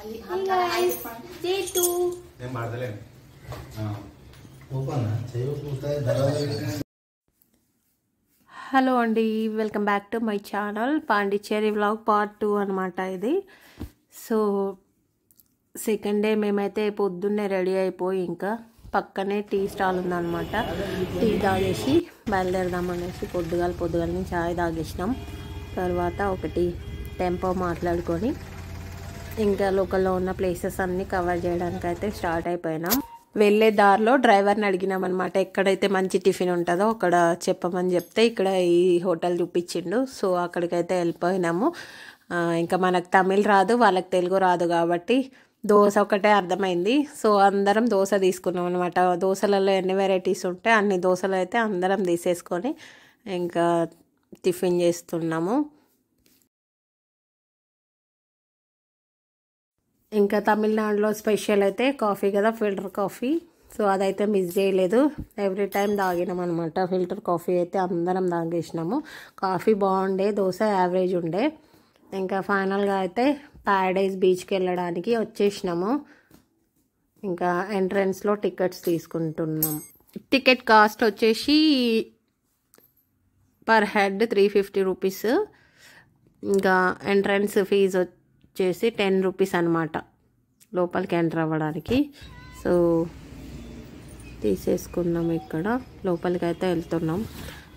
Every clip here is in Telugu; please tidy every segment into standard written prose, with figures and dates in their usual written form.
Hey guys, day 2. నేను పడతలేను. హలో అండి, welcome back to my channel Pondicherry vlog part 2 అనమాట ఇది. సో సెకండ్ డే మేమైతే పొద్దున్నే రెడీ అయిపోయి ఇంకా పక్కనే టీ స్టాల్ ఉందన్నమాట. టీ తాగేసి బయలుదేరదామనేసి పొద్దుగాల చాయ్ తాగేసినాం. తర్వాత ఒకటి టెంపో మాట్లాడుకొని ఇంకా లోకల్లో ఉన్న ప్లేసెస్ అన్నీ కవర్ చేయడానికి అయితే స్టార్ట్ అయిపోయినాం. వెళ్ళే దారిలో డ్రైవర్ని అడిగినాం అనమాట, ఎక్కడైతే మంచి టిఫిన్ ఉంటుందో అక్కడ చెప్పమని చెప్తే ఇక్కడ ఈ హోటల్ చూపించిండు. సో అక్కడికైతే వెళ్ళిపోయినాము. ఇంకా మనకు తమిళ్ రాదు, వాళ్ళకి తెలుగు రాదు కాబట్టి దోశ ఒకటే అర్థమైంది. సో అందరం దోశ తీసుకున్నాం అనమాట. దోశలలో ఎన్ని వెరైటీస్ ఉంటే అన్ని దోశలు అయితే అందరం తీసేసుకొని ఇంకా టిఫిన్ చేస్తున్నాము. ఇంకా తమిళనాడులో స్పెషల్ అయితే కాఫీ కదా, ఫిల్టర్ కాఫీ. సో అదైతే మిస్ చేయలేదు, ఎవ్రీ టైం తాగినాం అనమాట. ఫిల్టర్ కాఫీ అయితే అందరం తాగేసినాము. కాఫీ బాగుండే, దోశ యావరేజ్ ఉండే. ఇంకా ఫైనల్గా అయితే ప్యారడైజ్ బీచ్కి వెళ్ళడానికి వచ్చేసినాము. ఇంకా ఎంట్రన్స్లో టికెట్స్ తీసుకుంటున్నాం. టికెట్ కాస్ట్ వచ్చేసి పర్ హెడ్ 350 రూపీస్. ఇంకా ఎంట్రన్స్ ఫీజు వచ్చేసి 10 రూపీస్ అనమాట లోపలికి ఎంటర్ అవ్వడానికి. సో తీసేసుకున్నాం. ఇక్కడ లోపలికి అయితే వెళ్తున్నాం.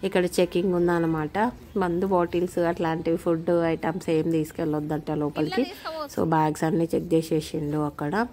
ఇక్కడ చెకింగ్ ఉందన్నమాట. మందు బాటిల్స్ అట్లాంటివి ఫుడ్ ఐటమ్స్ ఏం తీసుకెళ్ళొద్దంట లోపలికి. సో బ్యాగ్స్ అన్నీ చెక్ చేసేసిండు అక్కడ.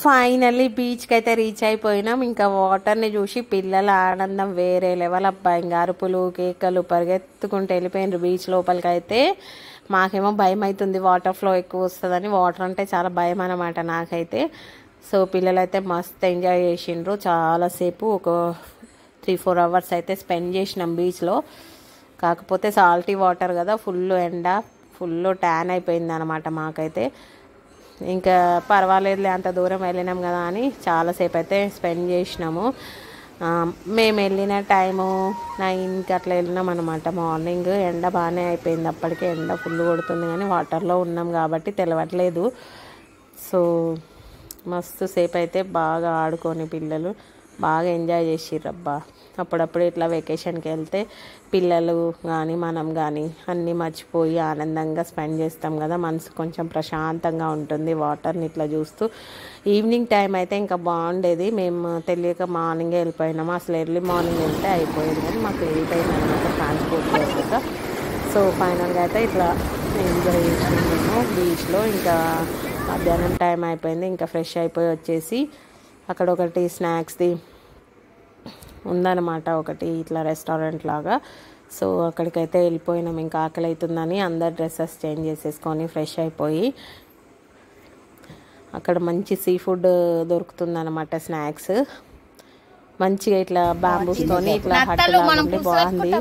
ఫైనల్లీ బీచ్కి అయితే రీచ్ అయిపోయినాం. ఇంకా వాటర్ని చూసి పిల్లల ఆనందం వేరే లెవెల్ అబ్బా. ఇంకా అరుపులు కేకలు పరిగెత్తుకుంటూ వెళ్ళిపోయినారు బీచ్ లోపలికి. అయితే మాకేమో భయం అవుతుంది, వాటర్ ఫ్లో ఎక్కువ వస్తుందని. వాటర్ అంటే చాలా భయం అన్నమాట నాకైతే. సో పిల్లలైతే మస్తు ఎంజాయ్ చేసిండ్రు. చాలాసేపు ఒక 3-4 అవర్స్ అయితే స్పెండ్ చేసినాం బీచ్లో. కాకపోతే సాల్టీ వాటర్ కదా, ఫుల్ ఎండ, ఫుల్ ట్యాన్ అయిపోయింది అనమాట మాకైతే. ఇంకా పర్వాలేదులే, అంత దూరం వెళ్ళినాం కదా అని చాలాసేపు అయితే స్పెండ్ చేసినాము. మేము వెళ్ళిన టైము 9కి అట్లా వెళ్ళినాం అనమాట మార్నింగ్. ఎండ బాగానే అయిపోయింది అప్పటికే, ఎండ ఫుల్ కొడుతుంది కానీ వాటర్లో ఉన్నాం కాబట్టి తెలవట్లేదు. సో మస్తు సేపు అయితే బాగా ఆడుకొని పిల్లలు బాగా ఎంజాయ్ చేసిర్రబ్బా. అప్పుడప్పుడు ఇట్లా వెకేషన్కి వెళ్తే పిల్లలు కానీ మనం కానీ అన్నీ మర్చిపోయి ఆనందంగా స్పెండ్ చేస్తాం కదా, మనసు కొంచెం ప్రశాంతంగా ఉంటుంది వాటర్ని ఇట్లా చూస్తూ. ఈవినింగ్ టైం అయితే ఇంకా బాగుండేది. మేము తెలియక మార్నింగే వెళ్ళిపోయినాము. అసలు ఎర్లీ మార్నింగ్ వెళ్తే అయిపోయేది కానీ మాకు లేట్ అయింది అనమాట ట్రాన్స్పోర్ట్ లేక. సో ఫైనల్గా అయితే ఇట్లా ఎంజాయ్ చేసినాము బీచ్లో. ఇంకా మధ్యాహ్నం టైం అయిపోయింది. ఇంకా ఫ్రెష్ అయిపోయి వచ్చేసి అక్కడ ఒకటి స్నాక్స్ది ఉందన్నమాట ఒకటి ఇట్లా రెస్టారెంట్ లాగా. సో అక్కడికైతే వెళ్ళిపోయినాం. ఇంకా ఆకలి అవుతుందని అందరు డ్రెస్సెస్ చేంజ్ చేసేసుకొని ఫ్రెష్ అయిపోయి అక్కడ మంచి సీ ఫుడ్ దొరుకుతుందన్నమాట. స్నాక్స్ మంచిగా ఇట్లా బ్యాంబూస్తోని ఇట్లా హట్ లాగా ఉండి బాగుంది.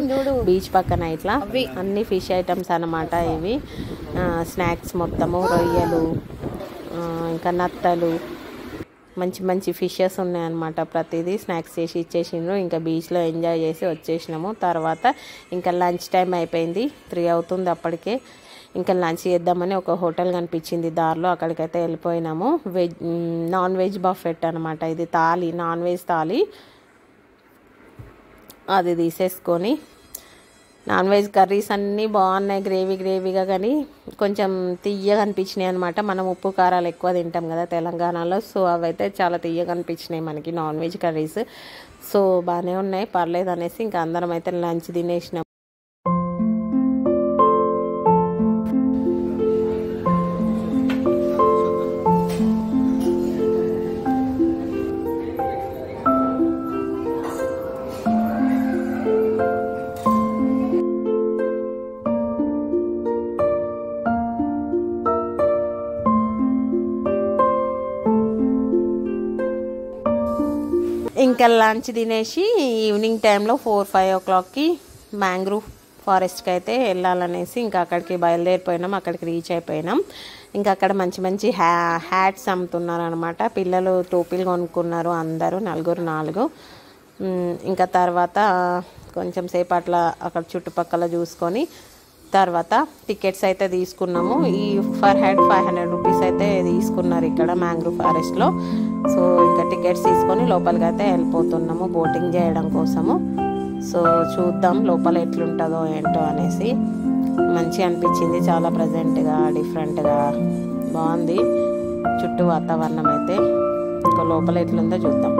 బీచ్ పక్కన ఇట్లా అన్ని ఫిష్ ఐటమ్స్ అన్నమాట. ఇవి స్నాక్స్ మొత్తము రొయ్యలు, ఇంకా నత్తలు, మంచి మంచి ఫిషెస్ ఉన్నాయన్నమాట. ప్రతిదీ స్నాక్స్ చేసి ఇచ్చేసిండ్రు. ఇంకా బీచ్లో ఎంజాయ్ చేసి వచ్చేసినాము. తర్వాత ఇంకా లంచ్ టైం అయిపోయింది, 3 అవుతుంది అప్పటికే. ఇంకా లంచ్ చేద్దామని ఒక హోటల్ కనిపించింది దారిలో, అక్కడికైతే వెళ్ళిపోయినాము. నాన్ వెజ్ బఫెట్ అనమాట ఇది. థాలీ, నాన్ వెజ్ థాలీ అది తీసేసుకొని, నాన్ వెజ్ కర్రీస్ అన్నీ బాగున్నాయి, గ్రేవీగా, కానీ కొంచెం తియ్యగా అనిపించినాయి అనమాట. మనం ఉప్పు కారాలు ఎక్కువ తింటాం కదా తెలంగాణలో, సో అవైతే చాలా తియ్యగా అనిపించినాయి మనకి నాన్ వెజ్ కర్రీస్. సో బాగానే ఉన్నాయి, పర్లేదు అనేసి ఇంకా అందరం అయితే లంచ్ తినేసినాం. ఇంకా లంచ్ తినేసి ఈవినింగ్ టైంలో 4-5 ఓ క్లాక్కి మ్యాంగ్రూవ్ ఫారెస్ట్కి అయితే వెళ్ళాలనేసి ఇంకా అక్కడికి బయలుదేరిపోయినాం. అక్కడికి రీచ్ అయిపోయినాం. ఇంకా అక్కడ మంచి మంచి హ్యాట్స్ అమ్ముతున్నారు అనమాట. పిల్లలు టోపీలు కొనుక్కున్నారు అందరూ, 4. ఇంకా తర్వాత కొంచెం సేపు అట్లా అక్కడ చుట్టుపక్కల చూసుకొని తర్వాత టికెట్స్ అయితే తీసుకున్నాము. ఈ ఫర్ హెడ్ 500 రూపీస్ అయితే తీసుకున్నారు ఇక్కడ మ్యాంగ్రూవ్ ఫారెస్ట్లో. సో ఇంకా టికెట్స్ తీసుకొని లోపలికి అయితే వెళ్ళిపోతున్నాము బోటింగ్ చేయడం కోసము. సో చూద్దాం లోపల ఎట్లుంటుందో ఏంటో అనేసి. మంచిగా అనిపించింది, చాలా ప్రజెంట్గా, డిఫరెంట్గా బాగుంది చుట్టూ వాతావరణం అయితే. ఇంకా లోపల ఎట్లుందో చూద్దాం.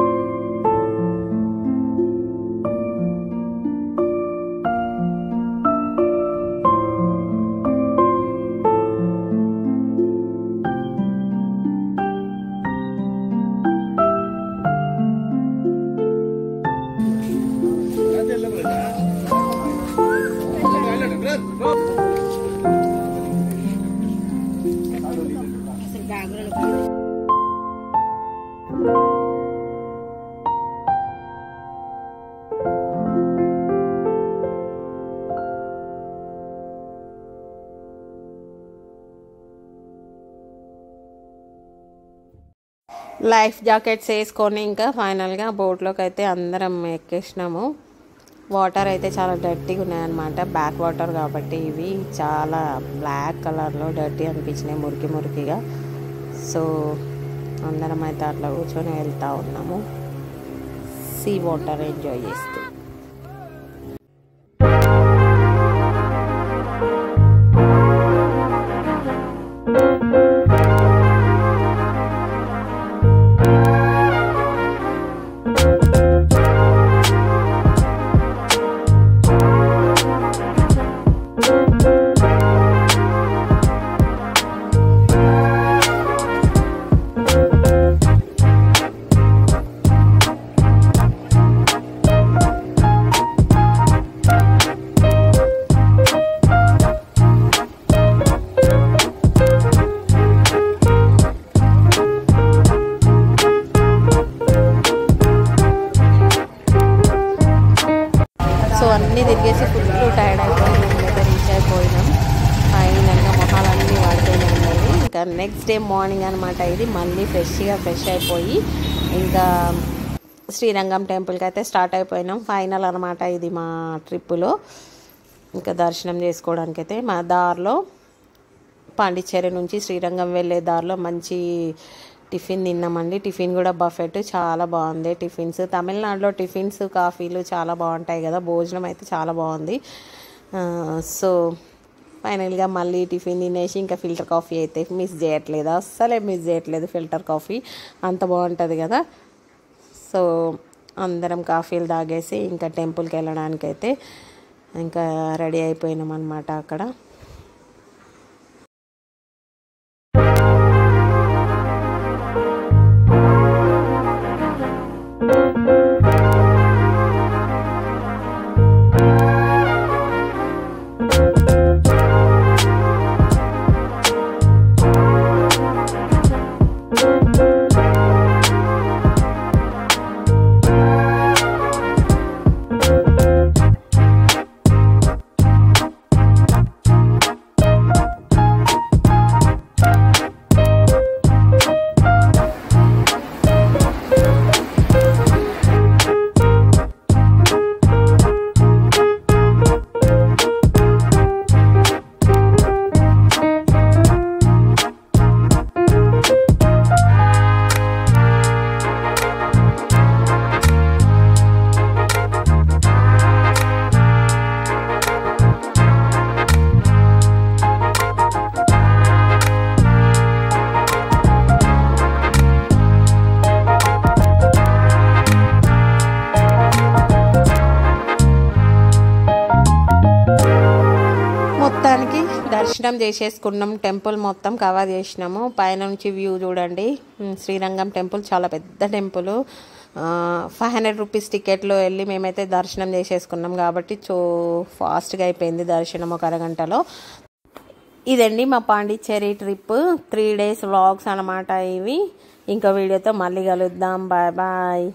లైఫ్ జాకెట్స్ వేసుకొని ఇంకా ఫైనల్గా బోట్లోకి అయితే అందరం ఎక్కేసినాము. వాటర్ అయితే చాలా డర్టీగా ఉన్నాయన్నమాట, బ్యాక్ వాటర్ కాబట్టి ఇవి చాలా బ్లాక్ కలర్లో డర్టీ అనిపించినాయి, మురికిగా. సో అందరం అయితే అట్లా కూర్చొని వెళ్తూ ఉన్నాము, సీ వాటర్ ఎంజాయ్ చేస్తూ. అన్నీ తిరిగేసి ఫుల్ టైర్డ్ అయిపోయి రూమ్ అయితే రీచ్ అయిపోయినాం. ఫైనల్గా మొహాలన్నీ వాడిపోయినాయి ఉన్నాయి. ఇంకా నెక్స్ట్ డే మార్నింగ్ అనమాట ఇది. మళ్ళీ ఫ్రెష్ అయిపోయి ఇంకా శ్రీరంగం టెంపుల్కి అయితే స్టార్ట్ అయిపోయినాం. ఫైనల్ అనమాట ఇది మా ట్రిప్పులో. ఇంకా దర్శనం చేసుకోవడానికి అయితే మా దారిలో పాండిచ్చేరి నుంచి శ్రీరంగం వెళ్ళే దారిలో మంచి టిఫిన్ తిన్నామండి. టిఫిన్ కూడా బఫెట్, చాలా బాగుంది టిఫిన్స్. తమిళనాడులో టిఫిన్స్, కాఫీలు చాలా బాగుంటాయి కదా, భోజనం అయితే చాలా బాగుంది. సో ఫైనల్గా మళ్ళీ టిఫిన్ తినేసి ఇంకా ఫిల్టర్ కాఫీ అయితే అస్సలే మిస్ చేయట్లేదు. ఫిల్టర్ కాఫీ అంత బాగుంటుంది కదా. సో అందరం కాఫీలు తాగేసి ఇంకా టెంపుల్కి వెళ్ళడానికి అయితే ఇంకా రెడీ అయిపోయినాం అన్నమాట. అక్కడ దర్శనం చేసేసుకున్నాం, టెంపుల్ మొత్తం కవర్ చేసినాము. పైనుంచి వ్యూ చూడండి. శ్రీరంగం టెంపుల్ చాలా పెద్ద టెంపుల్. 500 రూపీస్ టికెట్లో వెళ్ళి మేమైతే దర్శనం చేసేసుకున్నాం కాబట్టి ఫాస్ట్గా అయిపోయింది దర్శనం, ఒక అరగంటలో. ఇదండి మా పాండిచ్చేరి ట్రిప్, 3 days వ్లాగ్స్ అనమాట ఇవి. ఇంకో వీడియోతో మళ్ళీ కలుద్దాం. Bye bye.